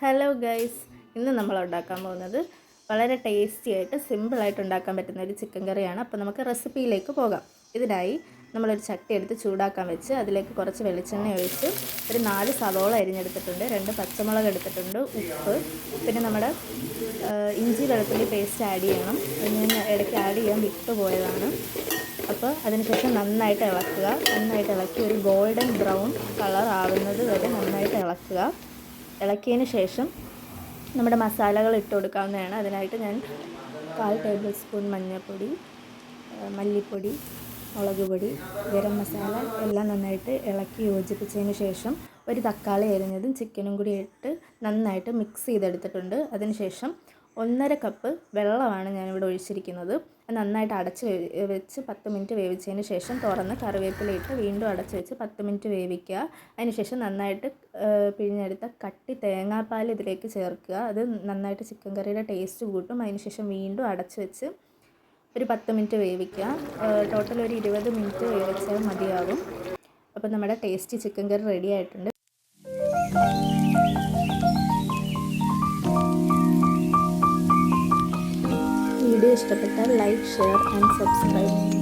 Hello guys, ഇന്ന് നമ്മൾ ഉണ്ടാക്കാൻ പോകുന്നത് വളരെ ടേസ്റ്റി ആയിട്ട് സിമ്പിളായിട്ട് ഉണ്ടാക്കാൻ പറ്റുന്ന ഒരു ചിക്കൻ കറിയാണ്. അപ്പോൾ നമുക്ക് റെസിപ്പിയിലേക്ക് പോകാം. ഇതിനായി നമ്മളൊരു ചട്ടി എടുത്ത് ചൂടാക്കാൻ വെച്ച് അതിലേക്ക് കുറച്ച് വെളിച്ചെണ്ണ ഒഴിച്ച് ഒരു 4 സവോള അരിഞ്ഞെടുത്തിട്ടുണ്ട്, 2 പച്ചമുളക് എടുത്തിട്ടുണ്ട്, ഉപ്പ്, പിന്നെ നമ്മുടെ ഇഞ്ചി വെളുത്തുള്ളി പേസ്റ്റ് ആഡ് ചെയ്യണം. ഞാൻ ഇടയ്ക്ക് ആഡ് ചെയ്യാൻ വിട്ടുപോയതാണ്. അപ്പോൾ അതിനുശേഷം നന്നായിട്ട് ഇളക്കി ഒരു ഗോൾഡൻ ബ്രൗൺ കളർ ആവുന്നത് വരെ നന്നായിട്ട് ഇളക്കിയതിന് ശേഷം നമ്മുടെ മസാലകൾ ഇട്ട് കൊടുക്കാവുന്നതാണ്. അതിനായിട്ട് ഞാൻ 1/4 ടേബിൾ സ്പൂൺ മഞ്ഞൾപ്പൊടി, മല്ലിപ്പൊടി, മുളക് പൊടി, ഗരം മസാല എല്ലാം നന്നായിട്ട് ഇളക്കി യോജിപ്പിച്ചതിന് ശേഷം ഒരു തക്കാളി അരിഞ്ഞതും ചിക്കനും കൂടി ഇട്ട് നന്നായിട്ട് മിക്സ് ചെയ്തെടുത്തിട്ടുണ്ട്. അതിനുശേഷം 1.5 കപ്പ് വെള്ളമാണ് ഞാനിവിടെ ഒഴിച്ചിരിക്കുന്നത്. നന്നായിട്ട് അടച്ച് വെച്ച് 10 മിനിറ്റ് വേവിച്ചതിന് ശേഷം തുറന്ന് കറിവേപ്പിലയിട്ട് വീണ്ടും അടച്ച് വെച്ച് 10 മിനിറ്റ് വേവിക്കുക. അതിനുശേഷം നന്നായിട്ട് പിഴിഞ്ഞെടുത്ത കട്ടി തേങ്ങാപ്പാൽ ഇതിലേക്ക് ചേർക്കുക. അത് നന്നായിട്ട് ചിക്കൻ കറിയുടെ ടേസ്റ്റ് കൂട്ടും. അതിനുശേഷം വീണ്ടും അടച്ച് വെച്ച് ഒരു 10 മിനിറ്റ് വേവിക്കുക. ടോട്ടൽ ഒരു 20 മിനിറ്റ് വേവിച്ചാൽ മതിയാകും. അപ്പോൾ നമ്മുടെ ടേസ്റ്റി ചിക്കൻ കറി റെഡി ആയിട്ടുണ്ട്. വീഡിയോ ഇഷ്ടപ്പെട്ടാൽ ലൈക്ക്, ഷെയർ ആൻഡ് സബ്സ്ക്രൈബ്.